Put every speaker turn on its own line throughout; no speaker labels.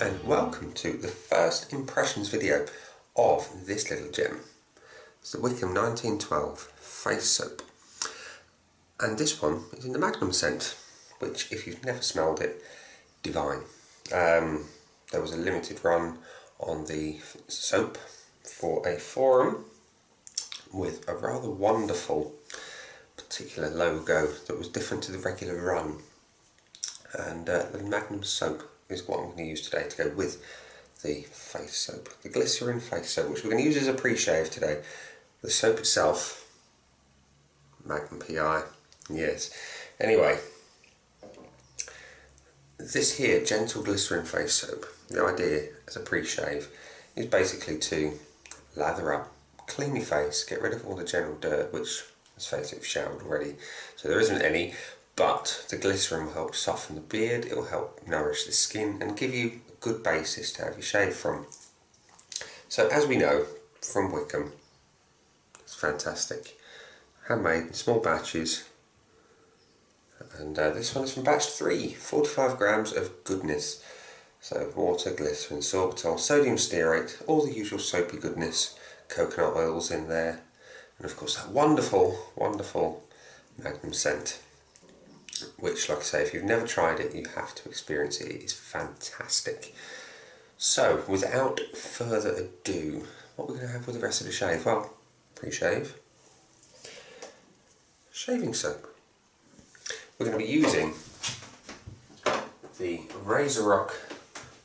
and welcome to the first impressions video of this little gem. It's the Wickham 1912 Face Soap, and this one is in the Magnum scent, which if you've never smelled it, divine. There was a limited run on the soap for a forum with a rather wonderful particular logo that was different to the regular run, and the Magnum soap is what I'm going to use today to go with the face soap, the Glycerin face soap, which we're going to use as a pre-shave today. The soap itself, Magnum PI, yes. Anyway, this here gentle Glycerin face soap, the idea as a pre-shave is basically to lather up, clean your face, get rid of all the general dirt, which, let's face it, you've showered already, so there isn't any. But the glycerin will help soften the beard, it will help nourish the skin and give you a good basis to have your shave from. So as we know from Wickham, it's fantastic. Handmade in small batches. And this one is from batch 3, 45 grams of goodness. So water, glycerin, sorbitol, sodium stearate, all the usual soapy goodness, coconut oils in there. And of course that wonderful, wonderful Magnum scent, which, like I say, if you've never tried it, you have to experience it. It is fantastic. So, without further ado, what we're going to have with the rest of the shave? Well, pre-shave, shaving soap. We're going to be using the Razor Rock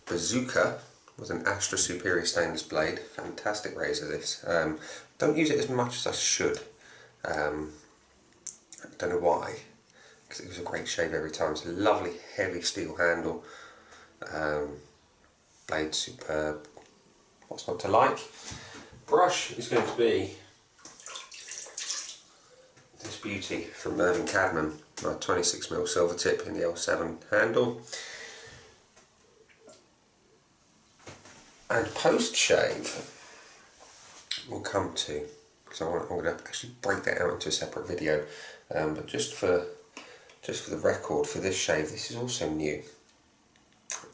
Bazooka with an Astra Superior stainless blade. Fantastic razor, this. Don't use it as much as I should. I don't know why, because it was a great shave every time. It's a lovely heavy steel handle, blade superb, what's not to like. Brush is going to be this beauty from Mervyn Cadman, my 26mm silver tip in the L7 handle. And post shave we'll come to, because I'm going to actually break that out into a separate video, but just for the record, for this shave, this is also new.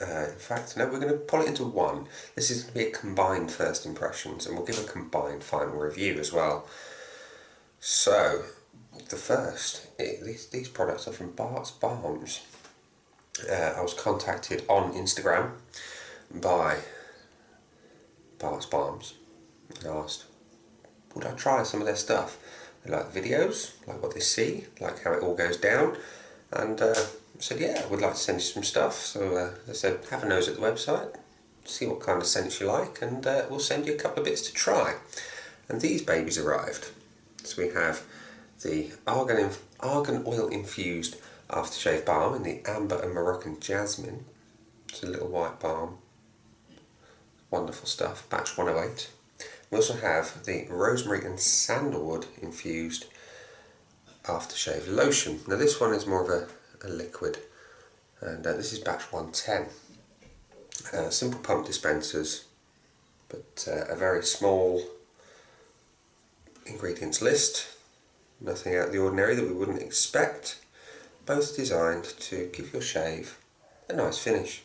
In fact, no, we're going to pull it into one. This is going to be a combined first impressions, and we'll give a combined final review as well. So, the first, these products are from Bart's Balms. I was contacted on Instagram by Bart's Balms and asked, would I try some of their stuff? They like the videos, like what they see, like how it all goes down. And I said, yeah, I would like to send you some stuff. So they said, have a nose at the website, see what kind of scents you like, and we'll send you a couple of bits to try. And these babies arrived. So we have the Argan oil infused aftershave balm in the amber and Moroccan jasmine. It's a little white balm. Wonderful stuff, batch 108. We also have the Rosemary and Sandalwood infused aftershave lotion. Now this one is more of a liquid, and this is batch 110. Simple pump dispensers, but a very small ingredients list. Nothing out of the ordinary that we wouldn't expect. Both designed to give your shave a nice finish.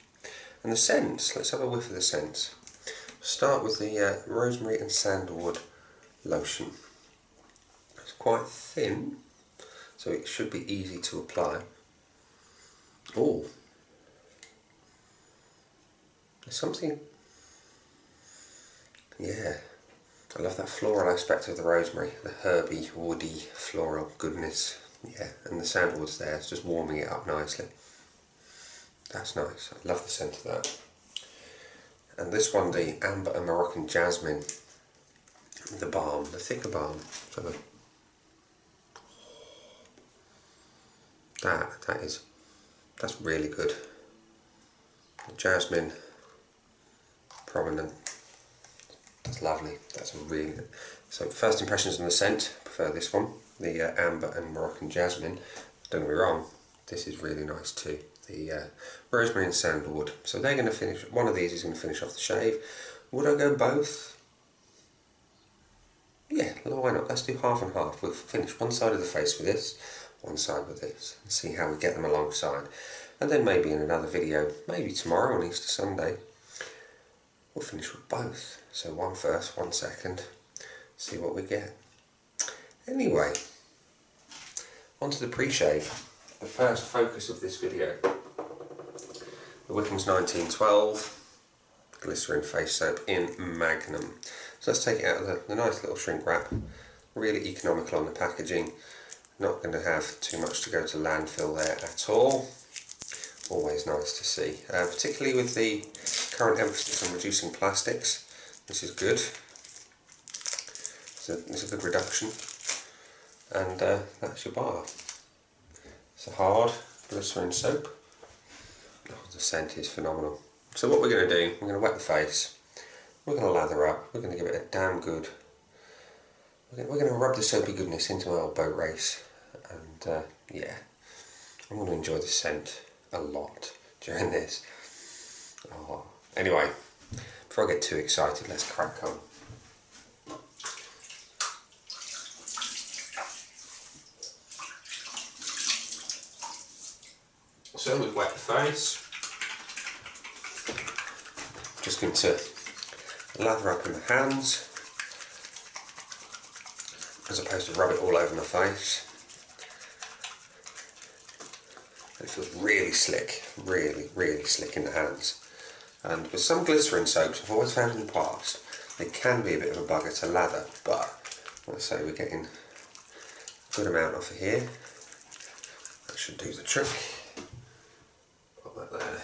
And the scents, let's have a whiff of the scents. Start with the Rosemary and Sandalwood lotion. It's quite thin, so it should be easy to apply. Oh, there's something, yeah, I love that floral aspect of the rosemary, the herby, woody, floral goodness, yeah, and the sandalwood's there, it's just warming it up nicely. That's nice, I love the scent of that. And this one, the amber and Moroccan jasmine, the balm, the thicker balm. So that's really good. The jasmine, prominent. That's lovely. That's really good. So first impressions on the scent, I prefer this one, the amber and Moroccan jasmine. Don't get me wrong, this is really nice too. The Rosemary and Sandalwood. So they're going to finish, one of these is going to finish off the shave. Would I go both? Yeah, why not? Let's do half and half. We'll finish one side of the face with this, one side with this, and see how we get them alongside. And then maybe in another video, maybe tomorrow on Easter Sunday, we'll finish with both. So one first, one second, see what we get. Anyway, onto the pre-shave. The first focus of this video, the Wickham's 1912 Glycerin Face Soap in Magnum. So let's take it out of the nice little shrink wrap. Really economical on the packaging. Not going to have too much to go to landfill there at all. Always nice to see. Particularly with the current emphasis on reducing plastics. This is good. It's a good reduction. And that's your bar. It's a hard glycerin soap. Oh, the scent is phenomenal. So what we're going to do, we're going to wet the face, we're going to lather up, we're going to give it a damn good, we're going to rub the soapy goodness into my old boat race, and yeah, I'm going to enjoy the scent a lot during this. Oh. Anyway, before I get too excited, let's crack on. So we've wet the face. Just going to lather up in the hands as opposed to rub it all over my face. It feels really slick, really slick in the hands. And with some glycerin soaps, I've always found in the past, they can be a bit of a bugger to lather, but let's say we're getting a good amount off of here. That should do the trick. Put that there.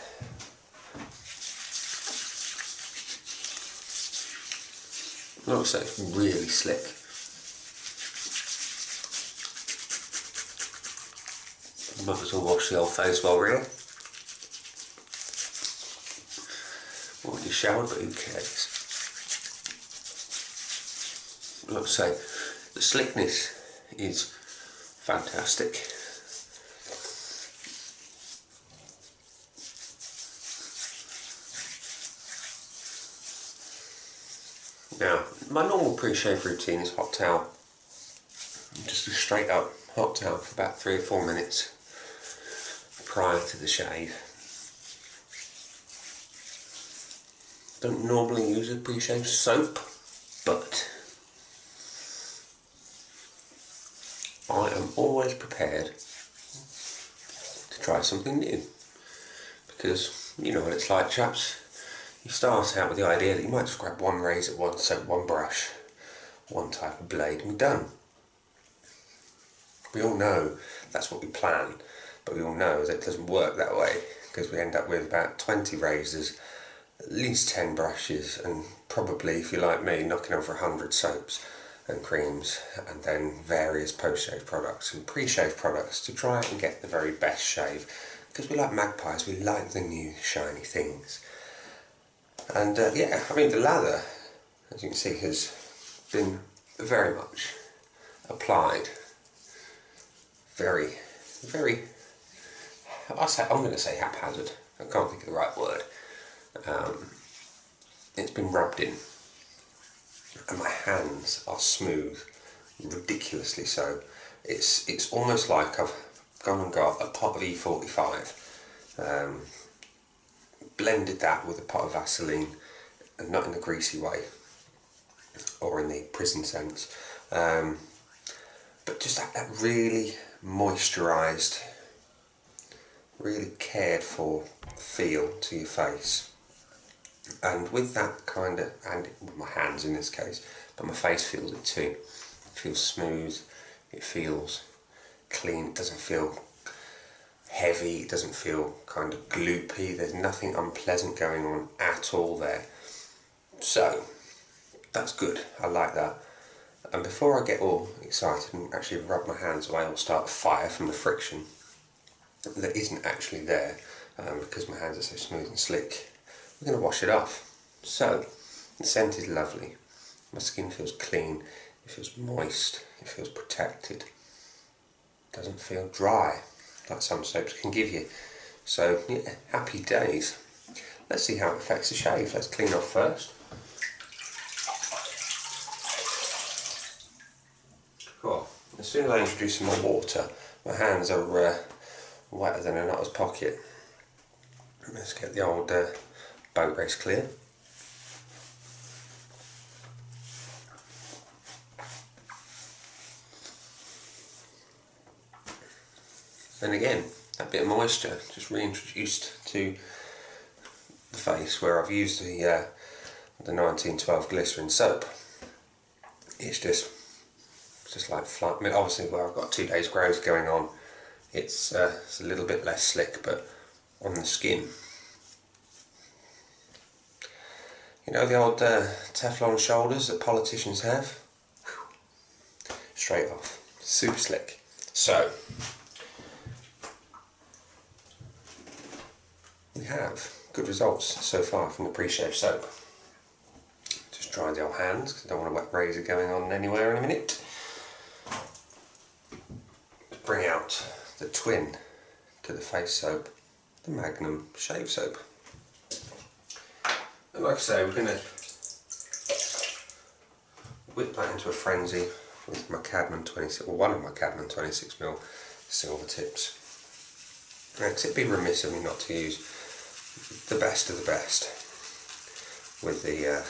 Like I say, it's really slick. Might as well wash the old face while we're here. Already showered, but who cares? Like I say, the slickness is fantastic. Now, my normal pre-shave routine is hot towel. Just a straight up hot towel for about 3 or 4 minutes prior to the shave. Don't normally use a pre-shave soap, but I am always prepared to try something new. Because you know what it's like, chaps. You start out with the idea that you might just grab one razor, one soap, one brush, one type of blade, and we're done. We all know that's what we plan, but we all know that it doesn't work that way, because we end up with about 20 razors, at least 10 brushes, and probably, if you're like me, knocking over 100 soaps and creams, and then various post-shave products and pre-shave products to try and get the very best shave. Because we like magpies, we like the new shiny things. And yeah, I mean, the lather, as you can see, has been very much applied. Very, I'm going to say haphazard. I can't think of the right word. It's been rubbed in, and my hands are smooth, ridiculously so. It's almost like I've gone and got a pot of E45. Blended that with a pot of Vaseline, and not in the greasy way or in the prison sense, but just that really moisturised, really cared for feel to your face. And with that kind of, and with my hands in this case, but my face feels it too. It feels smooth, it feels clean, it doesn't feel heavy, it doesn't feel kind of gloopy, there's nothing unpleasant going on at all there. So, that's good, I like that. And before I get all excited and actually rub my hands away or start a fire from the friction that isn't actually there, because my hands are so smooth and slick, we're going to wash it off. So, the scent is lovely, my skin feels clean, it feels moist, it feels protected, it doesn't feel dry like some soaps can give you. So yeah, happy days. Let's see how it affects the shave. Let's clean off first. Cool. As soon as I introduce some more water, my hands are wetter than a nutter's pocket. Let's get the old boat race clear. And again, that bit of moisture just reintroduced to the face where I've used the 1912 Glycerin soap. It's just like flat. I mean, obviously where I've got 2 days growth going on, it's a little bit less slick, but on the skin, you know, the old Teflon shoulders that politicians have? Whew. Straight off. Super slick. So, we have good results so far from the pre-shave soap. Just dry the old hands because I don't want a wet razor going on anywhere in a minute. Bring out the twin to the face soap, the Magnum shave soap. And like I say, we're going to whip that into a frenzy with my Cadman 26, or one of my Cadman 26mm silver tips. Next, it'd be remiss of me not to use the best of the best with the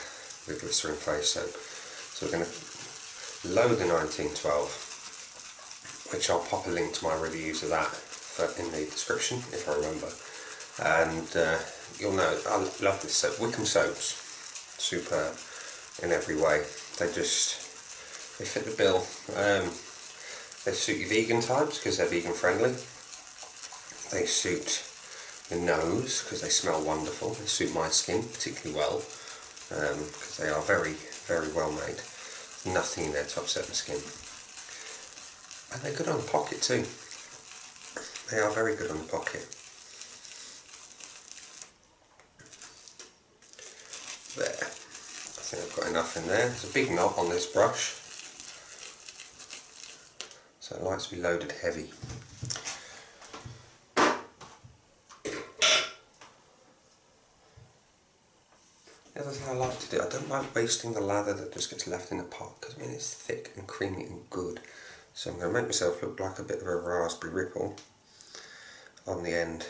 Glycerin face soap. So we're going to load the 1912, which I'll pop a link to my reviews of that in the description if I remember. And you'll know I love this soap. Wickham soaps, superb in every way. They fit the bill. They suit your vegan types because they're vegan friendly. They suit the nose because they smell wonderful. They suit my skin particularly well because they are very, very well made. Nothing in there to upset my skin. And they're good on the pocket too. They are very good on the pocket. There. I think I've got enough in there. There's a big knot on this brush, so it likes to be loaded heavy. The other thing I like to do, I don't like wasting the lather that just gets left in the pot, because I mean it's thick and creamy and good. So I'm going to make myself look like a bit of a raspberry ripple on the end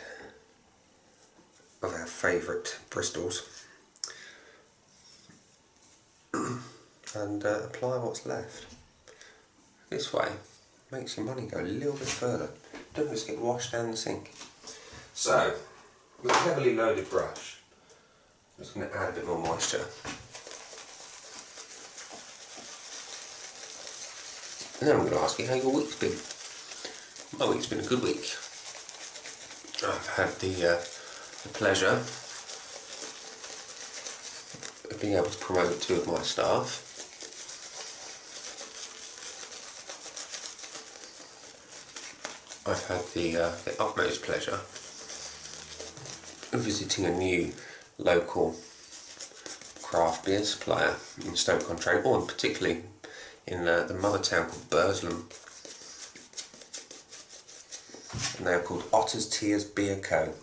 of our favourite bristles. And apply what's left. This way makes your money go a little bit further. Don't just get washed down the sink. So, with a heavily loaded brush, I'm just going to add a bit more moisture. And then I'm going to ask you how your week's been. My week's been a good week. I've had the pleasure of being able to promote 2 of my staff. I've had the utmost pleasure of visiting a new local craft beer supplier in Stoke-on-Trent, or particularly in the mother town called Burslem. And they're called Otter's Tears Beer Co.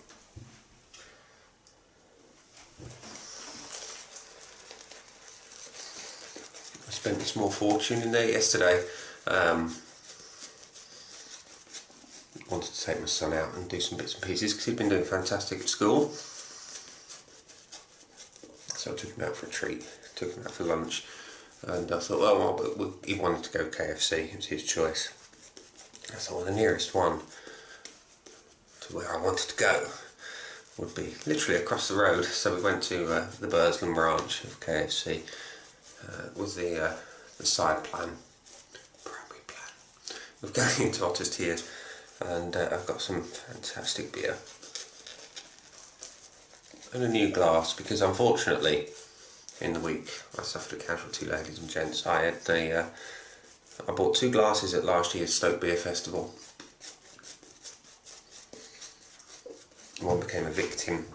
I spent a small fortune in there yesterday. Wanted to take my son out and do some bits and pieces because he'd been doing fantastic at school. So I took him out for a treat, took him out for lunch, and I thought, well, he wanted to go KFC, it was his choice. I thought, well, the nearest one to where I wanted to go would be literally across the road, so we went to the Burslem branch of KFC with the side plan, primary plan, of going into Otter's Tears. And I've got some fantastic beer and a new glass because unfortunately in the week I suffered a casualty, ladies and gents. I bought 2 glasses at last year's Stoke Beer Festival. One became a victim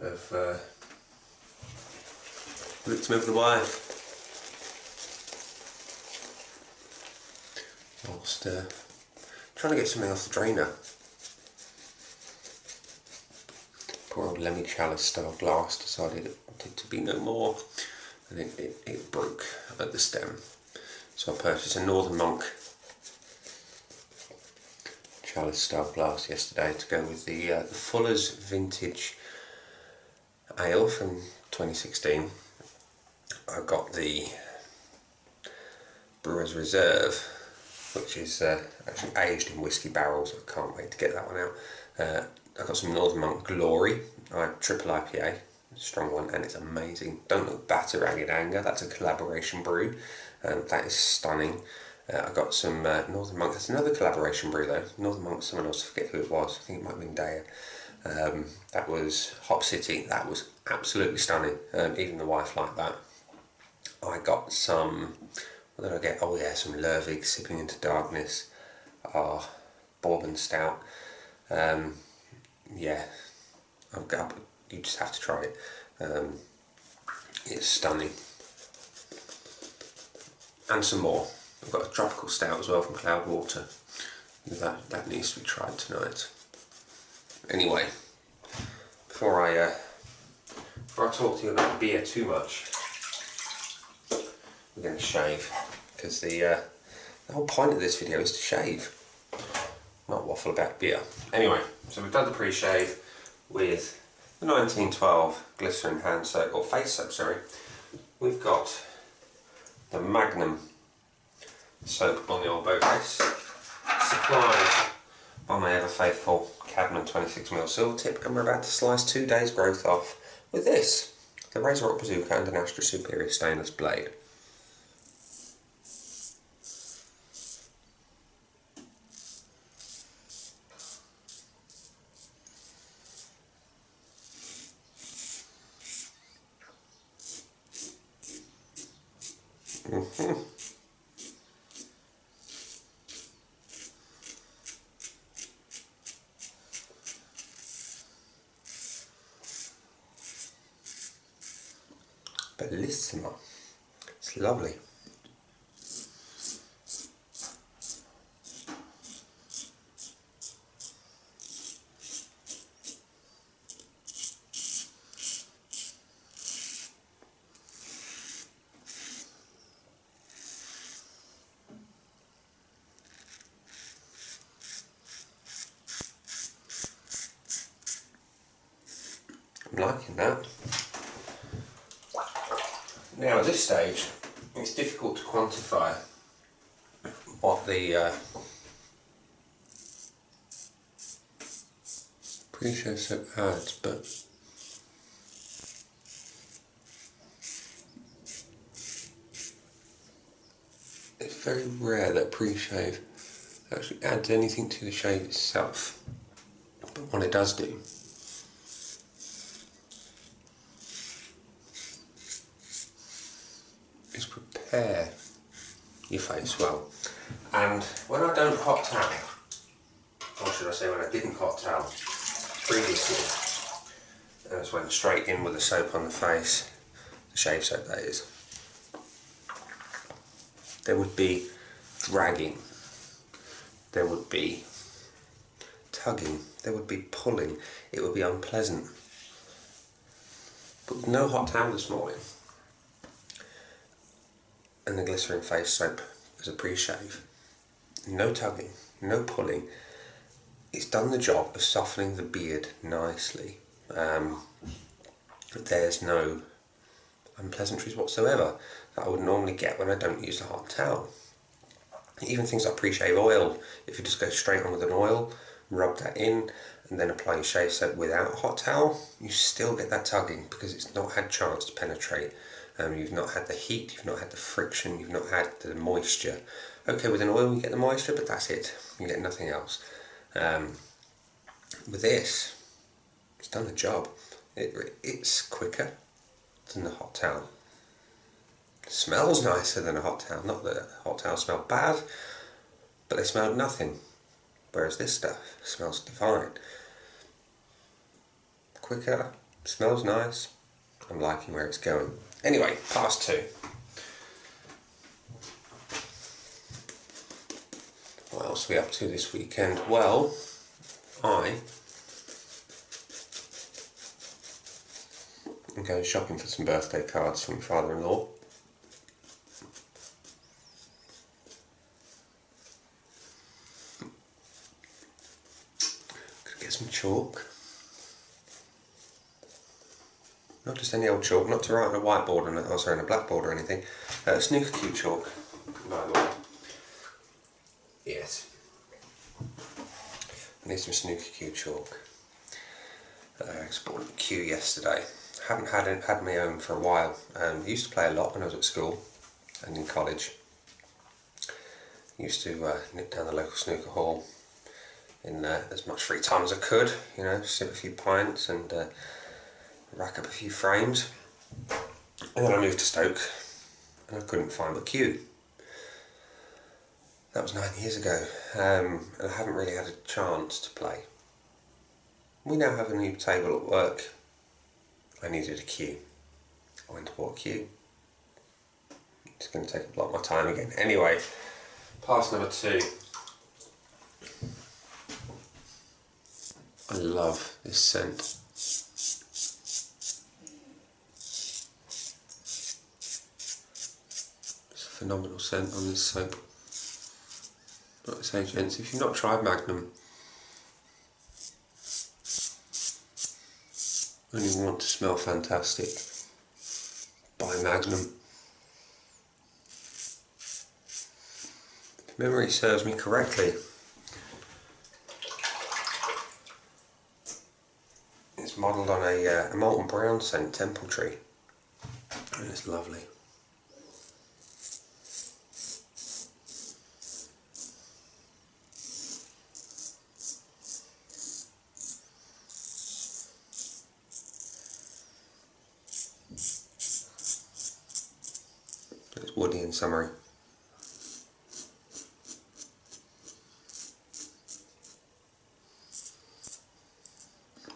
of the wife whilst trying to get something off the drainer. Poor old Lemmy Chalice style glass decided it wanted to be no more, and it broke at the stem. So I purchased a Northern Monk Chalice style glass yesterday to go with the Fuller's Vintage Ale from 2016. I got the Brewer's Reserve which is actually aged in whiskey barrels. I can't wait to get that one out. I've got some Northern Monk Glory, triple IPA, strong one, and it's amazing. Don't Look Back, Ragged Anger, that's a collaboration brew, that is stunning. I got some Northern Monk, that's another collaboration brew though. Northern Monk, someone else, I forget who it was, I think it might have been Daya. That was Hop City, that was absolutely stunning, even the wife liked that. I got some, what did I get? Oh yeah, some Lervig, Sipping Into Darkness, Bourbon Stout. Yeah, you just have to try it. It's stunning. And some more. I've got a tropical stout as well from Cloudwater. That needs to be tried tonight. Anyway, before I talk to you about beer too much, we're going to shave, because the whole point of this video is to shave, not waffle about beer. Anyway, so we've done the pre-shave with the 1912 Glycerin hand soap, or face soap, sorry. We've got the Magnum soap on the old boat base, supplied by my ever faithful Cadman 26mm silver tip, and we're about to slice 2 days growth off with this, the Razor Rock Bazooka and an Astra Superior stainless blade. Bellissimo. It's lovely. I'm liking that. Now at this stage, it's difficult to quantify what the pre-shave soap adds, but it's very rare that pre-shave actually adds anything to the shave itself. But what it does do is prepare your face well. And when I don't hot towel, or should I say when I didn't hot towel previously, I just went straight in with the soap on the face, the shave soap that is, there would be dragging, there would be tugging, there would be pulling, it would be unpleasant. But with no hot towel this morning, and the Glycerin face soap as a pre-shave, no tugging, no pulling, it's done the job of softening the beard nicely. There's no unpleasantries whatsoever that I would normally get when I don't use a hot towel. Even things like pre-shave oil, if you just go straight on with an oil, rub that in, and then apply your shave soap without a hot towel, you still get that tugging because it's not had a chance to penetrate. You've not had the heat, you've not had the friction, you've not had the moisture. Okay, with an oil you get the moisture, but that's it. You get nothing else. With this, it's done the job. It's quicker than the hot towel. It smells nicer than a hot towel. Not that a hot towel smelled bad, but they smelled nothing. Whereas this stuff smells divine. Quicker, smells nice. I'm liking where it's going. Anyway, past two. What else are we up to this weekend? Well, I'm going shopping for some birthday cards from my father-in-law. Gonna get some chalk. Not just any old chalk, not to write on a whiteboard and on a blackboard or anything. Snooker cue chalk, by the way. Yes. I need some snooker cue chalk. I bought a cue yesterday. Haven't had my own for a while. Used to play a lot when I was at school and in college. Used to nip down the local snooker hall in as much free time as I could, you know, sip a few pints and rack up a few frames. And then I moved to Stoke and I couldn't find the cue. That was 9 years ago, and I haven't really had a chance to play. We now have a new table at work. I needed a cue. I went and bought a cue. It's going to take a lot of my time again. Anyway, pass number 2. I love this scent. It's a phenomenal scent on this soap. Like I say, gents, if you've not tried Magnum and you want to smell fantastic, buy Magnum. If memory serves me correctly, it's modelled on a molten brown scent, Temple Tree, and it's lovely. It's woody and summery.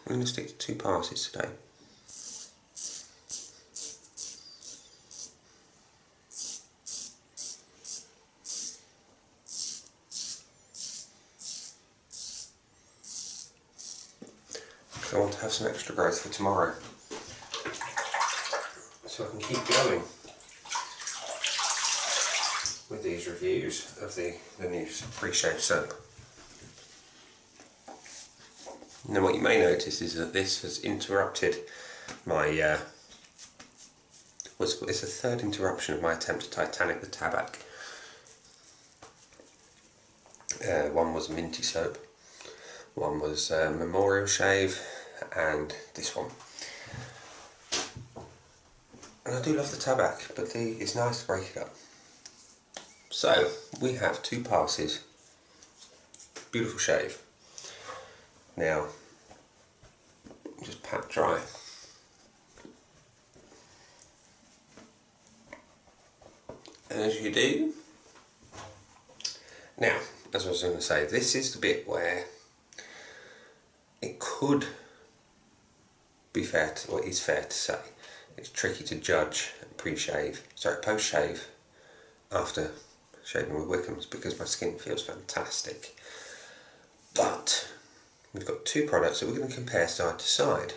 I'm going to stick to 2 passes today. Because I want to have some extra growth for tomorrow, so I can keep going with these reviews of the new pre-shave soap. And then what you may notice is that this has interrupted my, it's a third interruption of my attempt to Titanic the Tabac. One was minty soap, one was memorial shave, and this one. And I do love the Tabac, but it's nice to break it up. So, we have 2 passes, beautiful shave. Now, just pat dry. And as you do, now, as I was going to say, this is the bit where it could be fair to, or is fair to say, it's tricky to judge post-shave after shaving with Wickham's, because my skin feels fantastic. But we've got 2 products that we're going to compare side to side,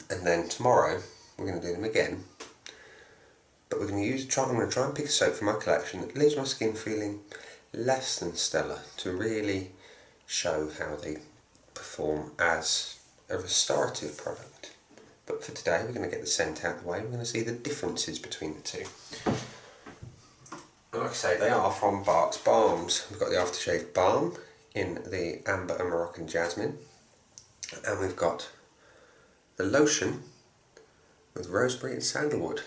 and then tomorrow we're going to do them again. But we're going to I'm going to try and pick a soap from my collection that leaves my skin feeling less than stellar, to really show how they perform as a restorative product. But for today we're going to get the scent out of the way. We're going to see the differences between the 2. And like I say, they are from Barts Balms. We've got the Aftershave Balm in the Amber and Moroccan Jasmine, and we've got the Lotion with Rosemary and Sandalwood,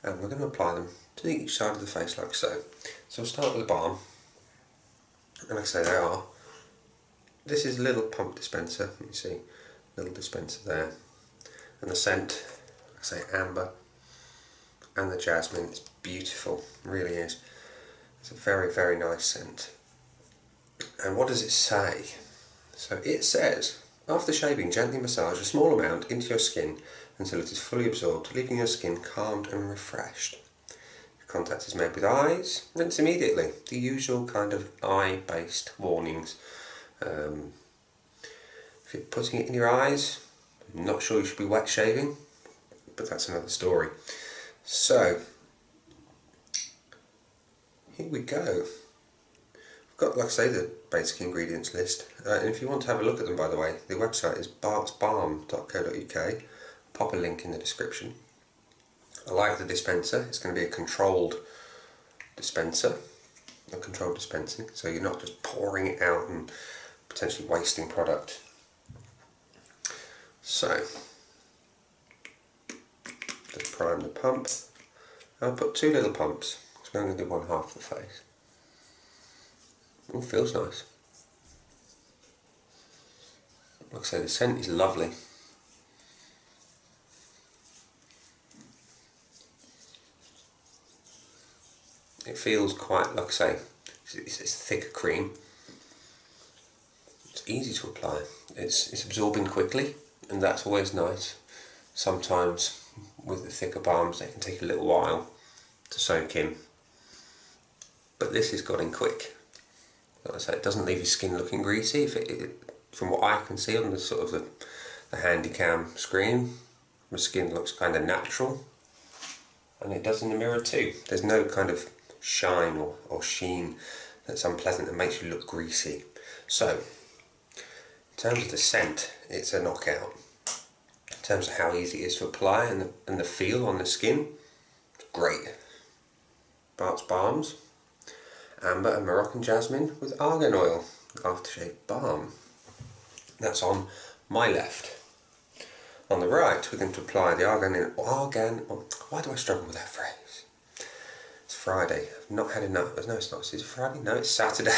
and we're going to apply them to each side of the face like so. So we'll start with the Balm, and like I say, this is a little pump dispenser, you see, little dispenser there, and the scent, like I say, amber and the jasmine, it's beautiful, it really is. It's a very, very nice scent. And what does it say? So it says, after shaving, gently massage a small amount into your skin until it is fully absorbed, leaving your skin calmed and refreshed. If contact is made with eyes, rinse immediately. The usual kind of eye-based warnings. If you're putting it in your eyes, I'm not sure you should be wet shaving, but that's another story. So, here we go. We've got, like I say, the basic ingredients list, and if you want to have a look at them, by the way, the website is bartsbalm.co.uk. Pop a link in the description. I like the dispenser. It's going to be a controlled dispenser. a controlled dispensing, so you're not just pouring it out and potentially wasting product. So, just prime the pump. I'll put 2 little pumps, so I'm going to do one half of the face. Oh, feels nice. Like I say, the scent is lovely. It feels quite, like I say, it's thick cream. It's easy to apply. It's absorbing quickly, and that's always nice. Sometimes with the thicker balms, they can take a little while to soak in, but this has got in quick. Like I say, it doesn't leave your skin looking greasy. From what I can see on the sort of the handy cam screen, my skin looks kind of natural, and it does in the mirror too. There's no kind of shine or sheen that's unpleasant and makes you look greasy. So, in terms of the scent, it's a knockout. In terms of how easy it is to apply and the feel on the skin, it's great. Bart's Balms, Amber and Moroccan Jasmine with Argan oil, Aftershave Balm. That's on my left. On the right, we're going to apply the Argan. Why do I struggle with that phrase? It's Friday. I've not had enough. No, it's not. Is it Friday? No, it's Saturday.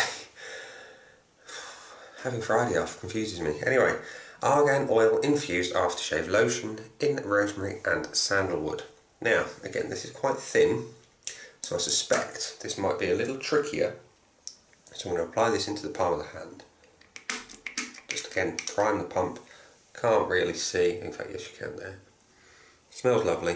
Having Friday off confuses me. Anyway, Argan oil infused aftershave lotion in rosemary and sandalwood. Now, again, this is quite thin, so I suspect this might be a little trickier. So I'm going to apply this into the palm of the hand. Just again, prime the pump. Can't really see. In fact, yes, you can there. Smells lovely.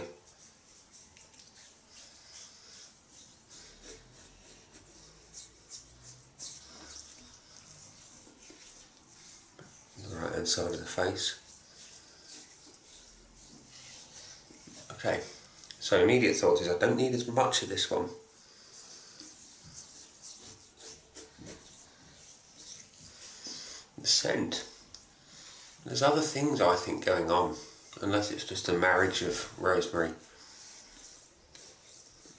The right hand side of the face. Okay, so immediate thoughts is I don't need as much of this one. The scent. There's other things I think going on, unless it's just a marriage of rosemary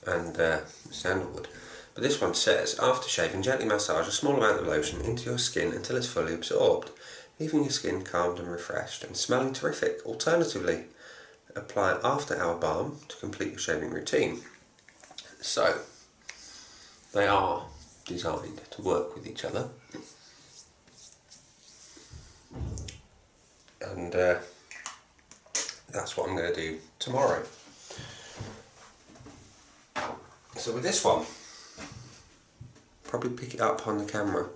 and sandalwood. But this one says, after shaving, gently massage a small amount of lotion into your skin until it's fully absorbed, leaving your skin calmed and refreshed and smelling terrific. Alternatively, apply after hour balm to complete your shaving routine. So, they are designed to work with each other. And that's what I'm going to do tomorrow. So with this one, probably pick it up on the camera.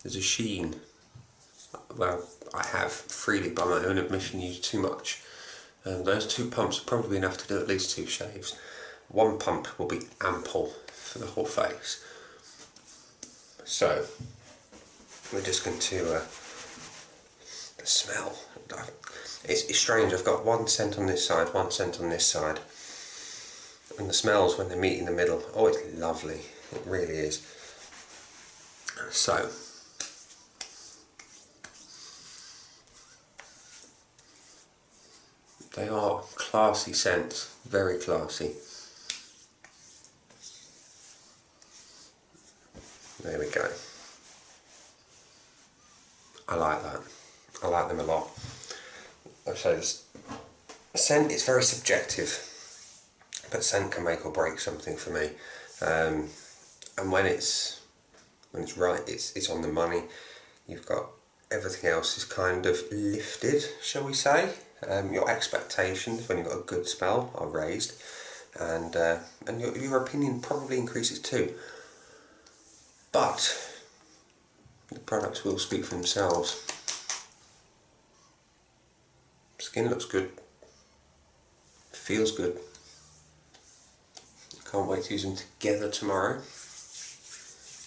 There's a sheen. Well, I have freely, by my own admission, used too much. Those 2 pumps are probably enough to do at least 2 shaves. 1 pump will be ample for the whole face. So, we're just going to the smell. It's strange, I've got 1 scent on this side, 1 scent on this side. And the smells when they meet in the middle, oh, it's lovely. It really is. So, they are classy scents, very classy. There we go. I like that. I like them a lot. Like I say, this scent is very subjective, but scent can make or break something for me. And when it's right, it's on the money. You've got everything else is kind of lifted, shall we say? Your expectations when you've got a good smell are raised, and your opinion probably increases too. But the products will speak for themselves. Skin looks good, feels good. Can't wait to use them together tomorrow.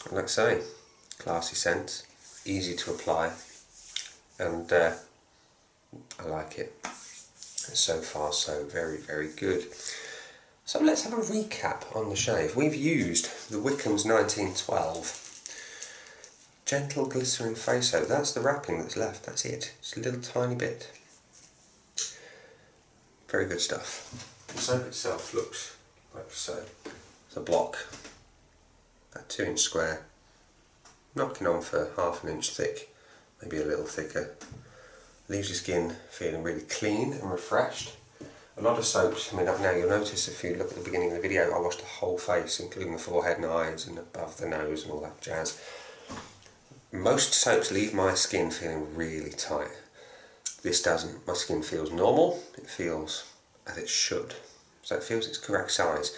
And like I say, classy scents, easy to apply, and I like it. And so far, so very, very good. So let's have a recap on the shave. We've used the Wickham's 1912 Gentle Glycerin Face Soap. That's the wrapping that's left, that's it. It's a little tiny bit. Very good stuff. The soap itself looks like so. It's a block. about 2-inch square, knocking on for 1/2 inch thick, maybe a little thicker. Leaves your skin feeling really clean and refreshed. A lot of soaps, I mean, now you'll notice if you look at the beginning of the video, I washed the whole face, including the forehead and eyes and above the nose and all that jazz. Most soaps leave my skin feeling really tight. This doesn't. My skin feels normal, it feels as it should. So it feels its correct size.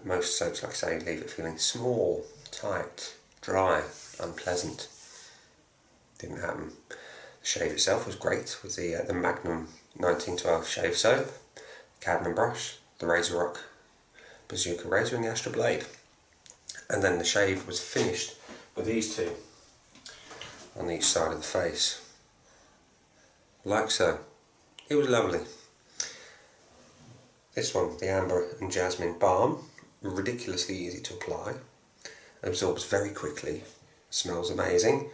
Most soaps, like I say, leave it feeling small, tight, dry, unpleasant. Didn't happen. The shave itself was great with the Magnum 1912 shave soap, cadmium brush, the Razor Rock bazooka razor and the Astra blade. And then the shave was finished with these two on each side of the face, like so. It was lovely. This one, the Amber and Jasmine Balm, ridiculously easy to apply, absorbs very quickly, smells amazing.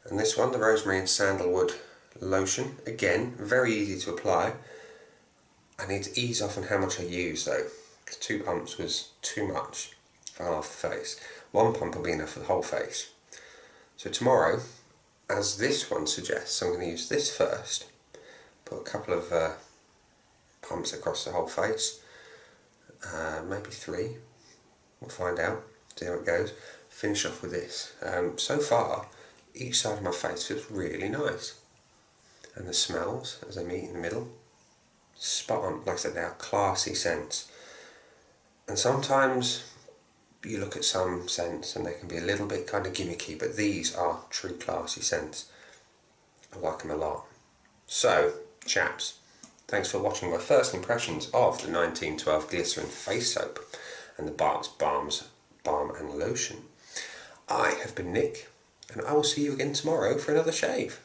And this one, the Rosemary and Sandalwood Lotion, again, very easy to apply. I need to ease off on how much I use though, because 2 pumps was too much for half the face. 1 pump will be enough for the whole face. So tomorrow, as this one suggests, I'm going to use this first, put a couple of pumps across the whole face, maybe 3, we'll find out, see how it goes. Finish off with this. So far, each side of my face feels really nice, and the smells as they meet in the middle, spot on. Like I said, they are classy scents. And sometimes you look at some scents and they can be a little bit kind of gimmicky, but these are true classy scents. I like them a lot. So, chaps, thanks for watching my first impressions of the 1912 Glycerin face soap and the Barts, Balms, Balm and Lotion. I have been Nick, and I will see you again tomorrow for another shave.